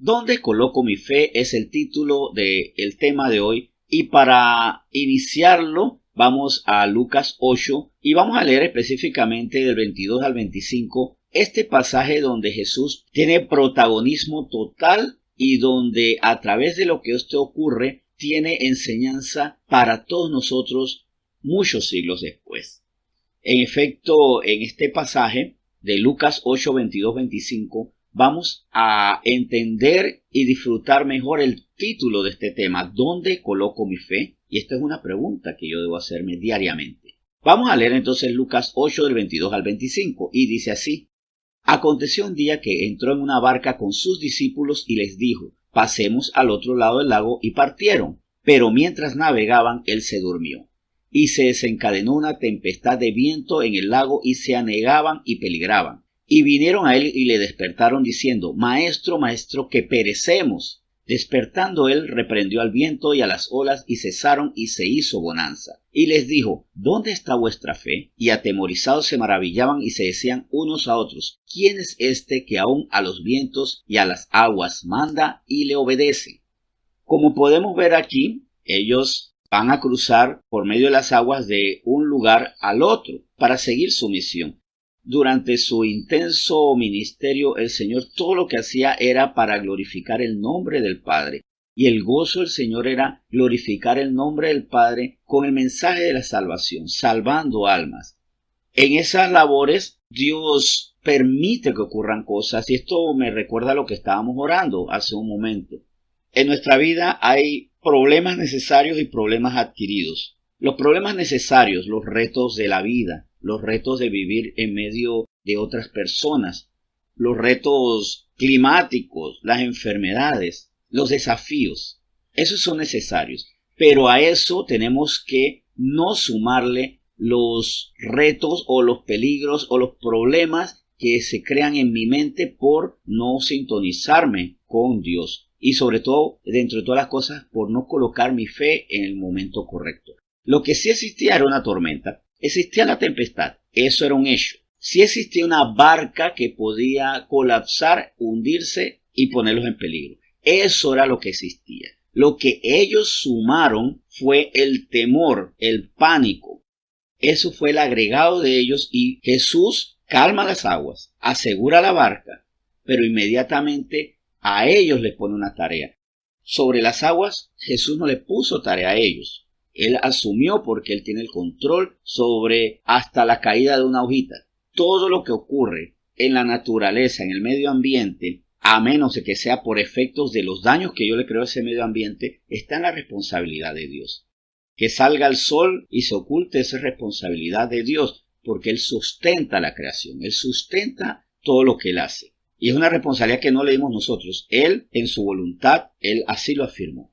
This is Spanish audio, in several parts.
¿Dónde coloco mi fe? Es el título del tema de hoy. Y para iniciarlo, vamos a Lucas 8 y vamos a leer específicamente del 22 al 25 este pasaje donde Jesús tiene protagonismo total y donde a través de lo que esto ocurre tiene enseñanza para todos nosotros muchos siglos después. En efecto, en este pasaje de Lucas 8, 22, 25, vamos a entender y disfrutar mejor el título de este tema, ¿dónde coloco mi fe? Y esta es una pregunta que yo debo hacerme diariamente. Vamos a leer entonces Lucas 8 del 22 al 25 y dice así: Aconteció un día que entró en una barca con sus discípulos y les dijo: pasemos al otro lado del lago, y partieron. Pero mientras navegaban, él se durmió. Y se desencadenó una tempestad de viento en el lago, y se anegaban y peligraban. Y vinieron a él y le despertaron diciendo: Maestro, maestro, que perecemos. Despertando él, reprendió al viento y a las olas, y cesaron, y se hizo bonanza. Y les dijo: ¿Dónde está vuestra fe? Y atemorizados se maravillaban y se decían unos a otros: ¿Quién es este que aun a los vientos y a las aguas manda y le obedece? Como podemos ver aquí, ellos van a cruzar por medio de las aguas de un lugar al otro para seguir su misión. Durante su intenso ministerio, el Señor todo lo que hacía era para glorificar el nombre del Padre. Y el gozo del Señor era glorificar el nombre del Padre con el mensaje de la salvación, salvando almas. En esas labores, Dios permite que ocurran cosas, y esto me recuerda a lo que estábamos orando hace un momento. En nuestra vida hay problemas necesarios y problemas adquiridos. Los problemas necesarios, los retos de la vida, los retos de vivir en medio de otras personas, los retos climáticos, las enfermedades, los desafíos, esos son necesarios. Pero a eso tenemos que no sumarle los retos o los peligros o los problemas que se crean en mi mente por no sintonizarme con Dios. Y sobre todo, dentro de todas las cosas, por no colocar mi fe en el momento correcto. Lo que sí existía era una tormenta, existía la tempestad, eso era un hecho. Sí existía una barca que podía colapsar, hundirse y ponerlos en peligro. Eso era lo que existía. Lo que ellos sumaron fue el temor, el pánico. Eso fue el agregado de ellos, y Jesús calma las aguas, asegura la barca, pero inmediatamente a ellos les pone una tarea. Sobre las aguas, Jesús no le puso tarea a ellos. Él asumió, porque Él tiene el control sobre hasta la caída de una hojita. Todo lo que ocurre en la naturaleza, en el medio ambiente, a menos de que sea por efectos de los daños que yo le creo a ese medio ambiente, está en la responsabilidad de Dios. Que salga el sol y se oculte, esa es responsabilidad de Dios, porque Él sustenta la creación, Él sustenta todo lo que Él hace. Y es una responsabilidad que no le dimos nosotros. Él, en su voluntad, Él así lo afirmó.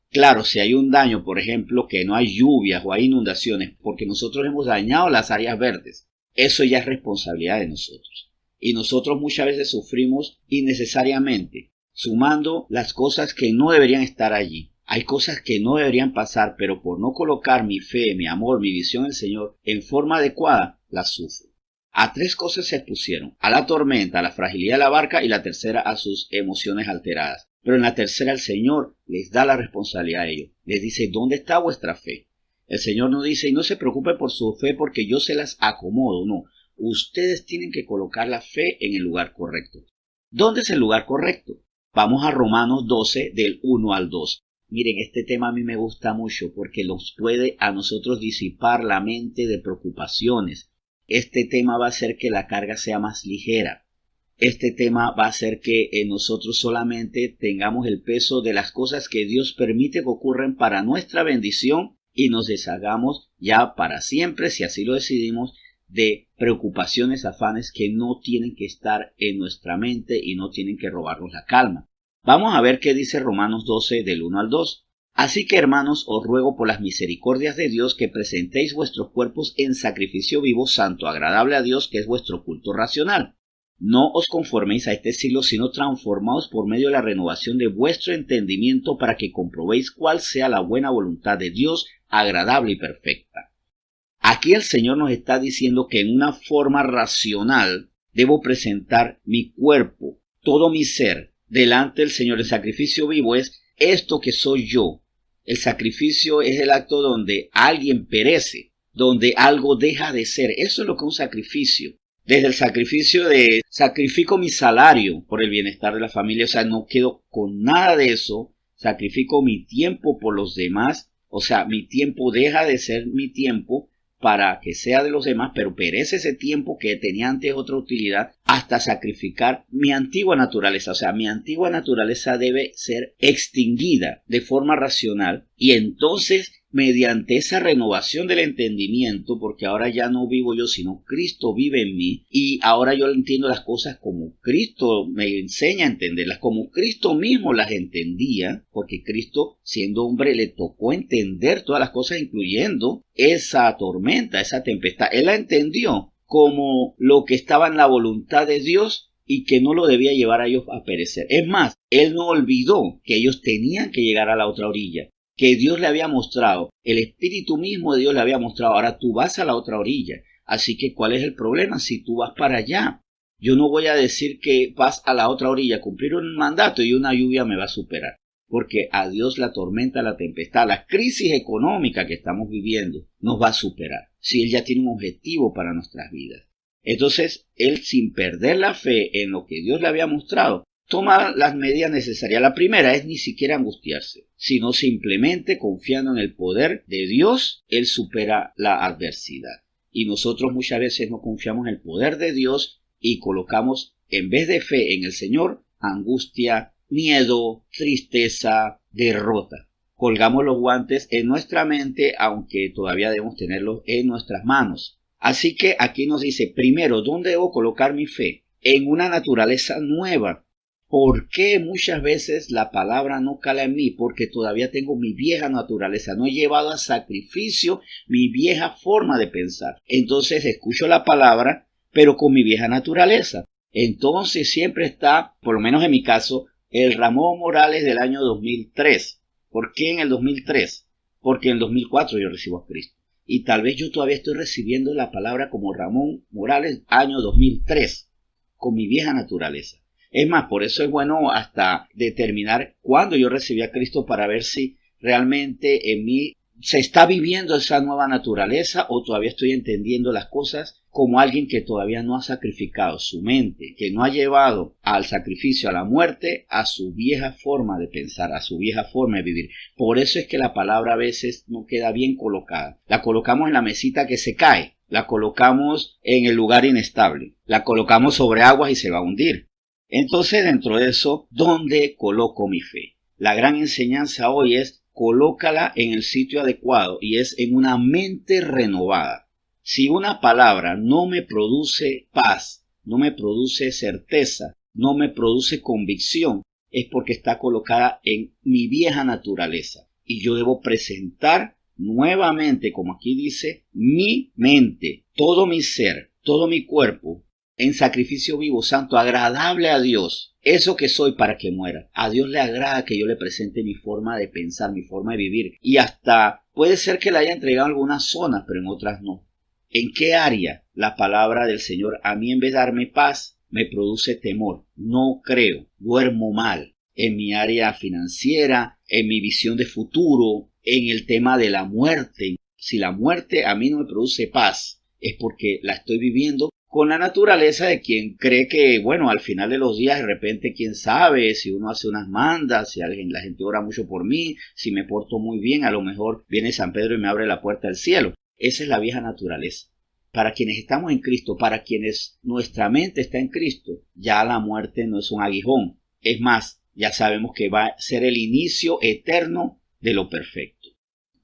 Claro, si hay un daño, por ejemplo, que no hay lluvias o hay inundaciones, porque nosotros hemos dañado las áreas verdes, eso ya es responsabilidad de nosotros. Y nosotros muchas veces sufrimos innecesariamente, sumando las cosas que no deberían estar allí. Hay cosas que no deberían pasar, pero por no colocar mi fe, mi amor, mi visión en el Señor en forma adecuada, las sufro. A tres cosas se expusieron: a la tormenta, a la fragilidad de la barca, y la tercera a sus emociones alteradas. Pero en la tercera el Señor les da la responsabilidad a ellos. Les dice: ¿dónde está vuestra fe? El Señor nos dice: y no se preocupe por su fe porque yo se las acomodo. No, ustedes tienen que colocar la fe en el lugar correcto. ¿Dónde es el lugar correcto? Vamos a Romanos 12 del 1 al 2. Miren, este tema a mí me gusta mucho porque nos puede a nosotros disipar la mente de preocupaciones. Este tema va a hacer que la carga sea más ligera. Este tema va a hacer que nosotros solamente tengamos el peso de las cosas que Dios permite que ocurran para nuestra bendición, y nos deshagamos ya para siempre, si así lo decidimos, de preocupaciones, afanes que no tienen que estar en nuestra mente y no tienen que robarnos la calma. Vamos a ver qué dice Romanos 12 del 1 al 2. Así que, hermanos, os ruego por las misericordias de Dios que presentéis vuestros cuerpos en sacrificio vivo, santo, agradable a Dios, que es vuestro culto racional. No os conforméis a este siglo, sino transformaos por medio de la renovación de vuestro entendimiento, para que comprobéis cuál sea la buena voluntad de Dios, agradable y perfecta. Aquí el Señor nos está diciendo que en una forma racional debo presentar mi cuerpo, todo mi ser, delante del Señor. El sacrificio vivo es esto que soy yo. El sacrificio es el acto donde alguien perece, donde algo deja de ser. Eso es lo que es un sacrificio. Desde el sacrificio de sacrifico mi salario por el bienestar de la familia, o sea, no quedo con nada de eso, sacrifico mi tiempo por los demás, o sea, mi tiempo deja de ser mi tiempo para que sea de los demás, pero perece ese tiempo que tenía antes otra utilidad, hasta sacrificar mi antigua naturaleza. O sea, mi antigua naturaleza debe ser extinguida de forma racional, y entonces mediante esa renovación del entendimiento, porque ahora ya no vivo yo, sino Cristo vive en mí, y ahora yo entiendo las cosas como Cristo me enseña a entenderlas, como Cristo mismo las entendía, porque Cristo, siendo hombre, le tocó entender todas las cosas, incluyendo esa tormenta, esa tempestad. Él la entendió como lo que estaba en la voluntad de Dios y que no lo debía llevar a ellos a perecer. Es más, él no olvidó que ellos tenían que llegar a la otra orilla, que Dios le había mostrado, el Espíritu mismo de Dios le había mostrado, ahora tú vas a la otra orilla. Así que, ¿cuál es el problema si tú vas para allá? Yo no voy a decir que vas a la otra orilla a cumplir un mandato y una lluvia me va a superar, porque a Dios la tormenta, la tempestad, la crisis económica que estamos viviendo nos va a superar, si Él ya tiene un objetivo para nuestras vidas. Entonces, Él, sin perder la fe en lo que Dios le había mostrado, toma las medidas necesarias. La primera es ni siquiera angustiarse, sino simplemente confiando en el poder de Dios, Él supera la adversidad. Y nosotros muchas veces no confiamos en el poder de Dios y colocamos, en vez de fe en el Señor, angustia, miedo, tristeza, derrota. Colgamos los guantes en nuestra mente, aunque todavía debemos tenerlos en nuestras manos. Así que aquí nos dice, primero, ¿dónde debo colocar mi fe? En una naturaleza nueva. ¿Por qué muchas veces la palabra no cala en mí? Porque todavía tengo mi vieja naturaleza, no he llevado a sacrificio mi vieja forma de pensar. Entonces escucho la palabra, pero con mi vieja naturaleza. Entonces siempre está, por lo menos en mi caso, el Ramón Morales del año 2003. ¿Por qué en el 2003? Porque en el 2004 yo recibo a Cristo. Y tal vez yo todavía estoy recibiendo la palabra como Ramón Morales año 2003, con mi vieja naturaleza. Es más, por eso es bueno hasta determinar cuándo yo recibí a Cristo, para ver si realmente en mí se está viviendo esa nueva naturaleza o todavía estoy entendiendo las cosas como alguien que todavía no ha sacrificado su mente, que no ha llevado al sacrificio, a la muerte, a su vieja forma de pensar, a su vieja forma de vivir. Por eso es que la palabra a veces no queda bien colocada. La colocamos en la mesita que se cae, la colocamos en el lugar inestable, la colocamos sobre aguas y se va a hundir. Entonces, dentro de eso, ¿dónde coloco mi fe? La gran enseñanza hoy es: colócala en el sitio adecuado, y es en una mente renovada. Si una palabra no me produce paz, no me produce certeza, no me produce convicción, es porque está colocada en mi vieja naturaleza. Y yo debo presentar nuevamente, como aquí dice, mi mente, todo mi ser, todo mi cuerpo, en sacrificio vivo, santo, agradable a Dios. Eso que soy, para que muera. A Dios le agrada que yo le presente mi forma de pensar, mi forma de vivir. Y hasta puede ser que le haya entregado algunas zonas, pero en otras no. ¿En qué área la palabra del Señor a mí, en vez de darme paz, me produce temor? No creo, duermo mal. En mi área financiera, en mi visión de futuro, en el tema de la muerte. Si la muerte a mí no me produce paz, es porque la estoy viviendo con la naturaleza de quien cree que, bueno, al final de los días, de repente, quién sabe, si uno hace unas mandas, si la gente ora mucho por mí, si me porto muy bien, a lo mejor viene San Pedro y me abre la puerta del cielo. Esa es la vieja naturaleza. Para quienes estamos en Cristo, para quienes nuestra mente está en Cristo, ya la muerte no es un aguijón. Es más, ya sabemos que va a ser el inicio eterno de lo perfecto.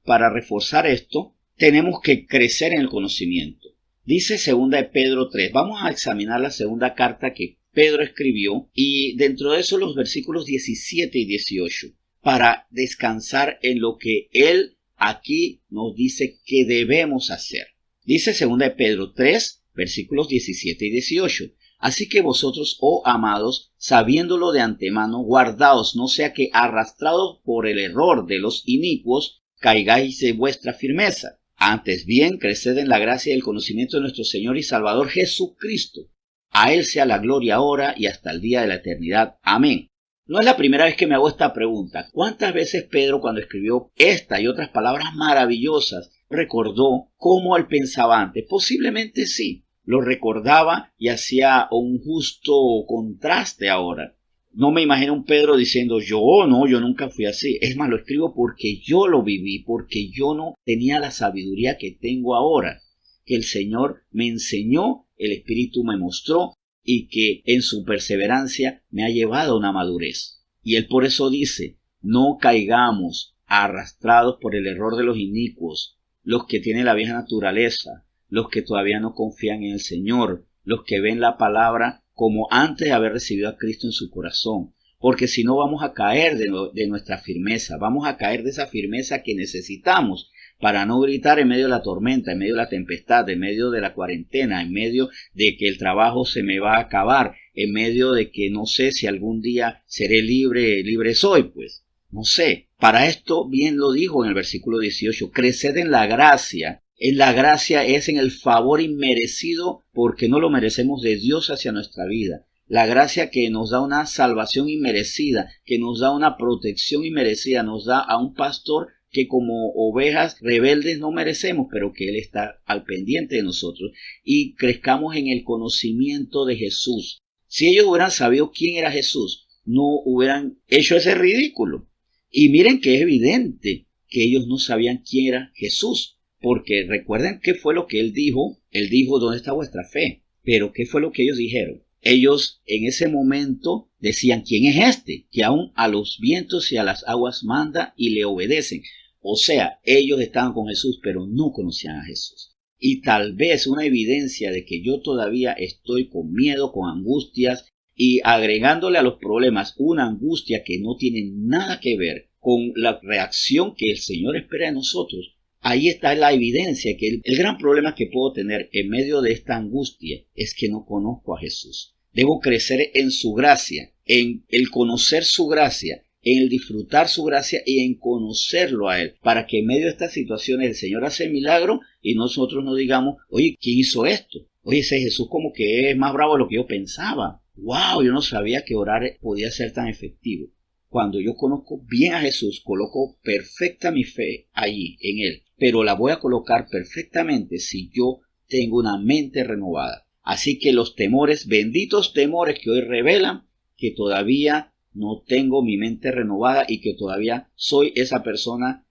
Para reforzar esto, tenemos que crecer en el conocimiento. Dice segunda de Pedro 3. Vamos a examinar la segunda carta que Pedro escribió, y dentro de eso los versículos 17 y 18, para descansar en lo que él aquí nos dice que debemos hacer. Dice segunda de Pedro 3, versículos 17 y 18. Así que vosotros, oh amados, sabiéndolo de antemano, guardaos, no sea que arrastrados por el error de los inicuos, caigáis de vuestra firmeza. Antes bien, creced en la gracia y el conocimiento de nuestro Señor y Salvador Jesucristo. A Él sea la gloria ahora y hasta el día de la eternidad. Amén. No es la primera vez que me hago esta pregunta. ¿Cuántas veces Pedro, cuando escribió esta y otras palabras maravillosas, recordó cómo él pensaba antes? Posiblemente sí, lo recordaba y hacía un justo contraste ahora. No me imagino un Pedro diciendo, yo nunca fui así. Es más, lo escribo porque yo lo viví, porque yo no tenía la sabiduría que tengo ahora, que el Señor me enseñó, el Espíritu me mostró y que en su perseverancia me ha llevado a una madurez. Y él por eso dice, no caigamos arrastrados por el error de los inicuos, los que tienen la vieja naturaleza, los que todavía no confían en el Señor, los que ven la palabra como antes de haber recibido a Cristo en su corazón, porque si no vamos a caer de nuestra firmeza, vamos a caer de esa firmeza que necesitamos para no gritar en medio de la tormenta, en medio de la tempestad, en medio de la cuarentena, en medio de que el trabajo se me va a acabar, en medio de que no sé si algún día seré libre soy, pues, no sé. Para esto bien lo dijo en el versículo 18, creced en la gracia. En la gracia es en el favor inmerecido porque no lo merecemos de Dios hacia nuestra vida. La gracia que nos da una salvación inmerecida, que nos da una protección inmerecida, nos da a un pastor que como ovejas rebeldes no merecemos, pero que Él está al pendiente de nosotros y crezcamos en el conocimiento de Jesús. Si ellos hubieran sabido quién era Jesús, no hubieran hecho ese ridículo. Y miren que es evidente que ellos no sabían quién era Jesús, porque recuerden qué fue lo que Él dijo. Él dijo, ¿dónde está vuestra fe? Pero ¿qué fue lo que ellos dijeron? Ellos en ese momento decían, ¿quién es este? Que aún a los vientos y a las aguas manda y le obedecen. O sea, ellos estaban con Jesús, pero no conocían a Jesús. Y tal vez una evidencia de que yo todavía estoy con miedo, con angustias, y agregándole a los problemas una angustia que no tiene nada que ver con la reacción que el Señor espera de nosotros. Ahí está la evidencia que el gran problema que puedo tener en medio de esta angustia es que no conozco a Jesús. Debo crecer en su gracia, en el conocer su gracia, en el disfrutar su gracia y en conocerlo a Él, para que en medio de estas situaciones el Señor hace el milagro y nosotros no digamos, oye, ¿quién hizo esto? Oye, ese Jesús como que es más bravo de lo que yo pensaba. ¡Wow! Yo no sabía que orar podía ser tan efectivo. Cuando yo conozco bien a Jesús, coloco perfecta mi fe allí, en Él, pero la voy a colocar perfectamente si yo tengo una mente renovada. Así que los temores, benditos temores que hoy revelan que todavía no tengo mi mente renovada y que todavía soy esa persona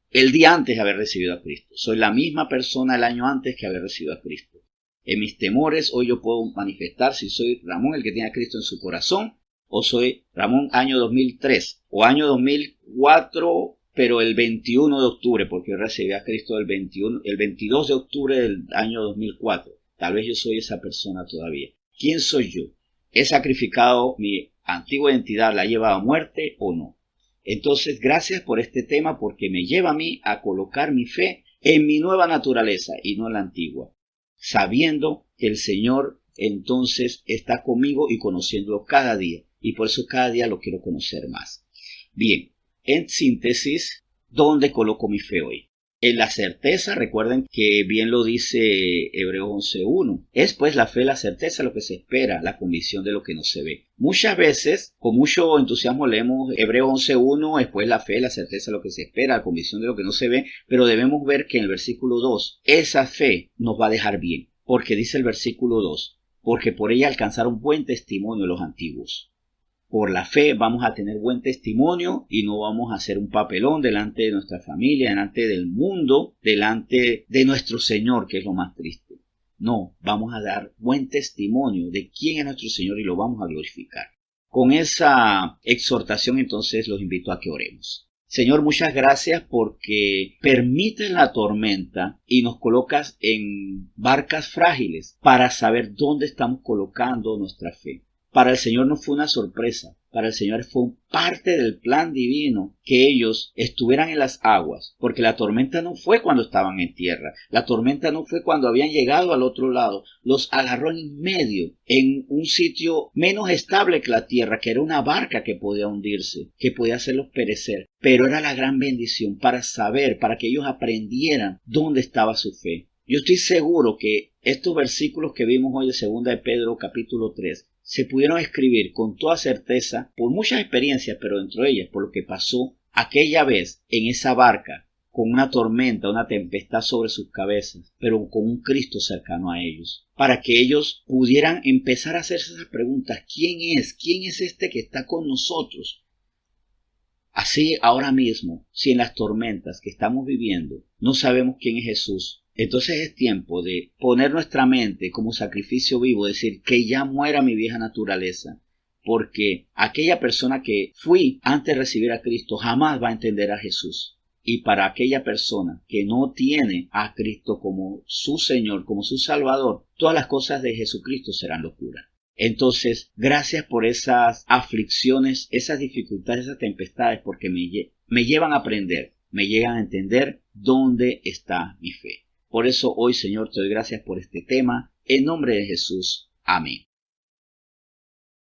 el día antes de haber recibido a Cristo. Soy la misma persona el año antes que haber recibido a Cristo. En mis temores hoy yo puedo manifestar si soy Ramón el que tiene a Cristo en su corazón o soy Ramón año 2003 o año 2004 pero el 21 de octubre porque yo recibí a Cristo el 22 de octubre del año 2004. Tal vez yo soy esa persona todavía. ¿Quién soy yo? ¿He sacrificado mi antigua identidad, la he llevado a muerte o no? Entonces, gracias por este tema porque me lleva a mí a colocar mi fe en mi nueva naturaleza y no en la antigua, sabiendo que el Señor entonces está conmigo y conociéndolo cada día, y por eso cada día lo quiero conocer más. Bien, en síntesis, ¿dónde coloco mi fe hoy? En la certeza, recuerden que bien lo dice Hebreos 11.1. Es pues la fe, la certeza, lo que se espera, la convicción de lo que no se ve. Muchas veces, con mucho entusiasmo leemos Hebreos 11.1, es pues la fe, la certeza, lo que se espera, la convicción de lo que no se ve, pero debemos ver que en el versículo 2, esa fe nos va a dejar bien, porque dice el versículo 2, porque por ella alcanzaron buen testimonio los antiguos. Por la fe vamos a tener buen testimonio y no vamos a hacer un papelón delante de nuestra familia, delante del mundo, delante de nuestro Señor, que es lo más triste. No, vamos a dar buen testimonio de quién es nuestro Señor y lo vamos a glorificar. Con esa exhortación entonces los invito a que oremos. Señor, muchas gracias porque permites la tormenta y nos colocas en barcas frágiles para saber dónde estamos colocando nuestra fe. Para el Señor no fue una sorpresa, para el Señor fue parte del plan divino que ellos estuvieran en las aguas, porque la tormenta no fue cuando estaban en tierra, la tormenta no fue cuando habían llegado al otro lado, los agarró en medio, en un sitio menos estable que la tierra, que era una barca que podía hundirse, que podía hacerlos perecer, pero era la gran bendición para saber, para que ellos aprendieran dónde estaba su fe. Yo estoy seguro que estos versículos que vimos hoy de 2 de Pedro capítulo 3 se pudieron escribir con toda certeza por muchas experiencias, pero dentro de ellas por lo que pasó aquella vez en esa barca, con una tormenta, una tempestad sobre sus cabezas, pero con un Cristo cercano a ellos, para que ellos pudieran empezar a hacerse esas preguntas: ¿quién es? ¿Quién es este que está con nosotros? Así ahora mismo, si en las tormentas que estamos viviendo no sabemos quién es Jesús, entonces es tiempo de poner nuestra mente como sacrificio vivo, decir que ya muera mi vieja naturaleza, porque aquella persona que fui antes de recibir a Cristo jamás va a entender a Jesús. Y para aquella persona que no tiene a Cristo como su Señor, como su Salvador, todas las cosas de Jesucristo serán locura. Entonces, gracias por esas aflicciones, esas dificultades, esas tempestades, porque me llevan a aprender, me llegan a entender dónde está mi fe. Por eso hoy, Señor, te doy gracias por este tema. En nombre de Jesús. Amén.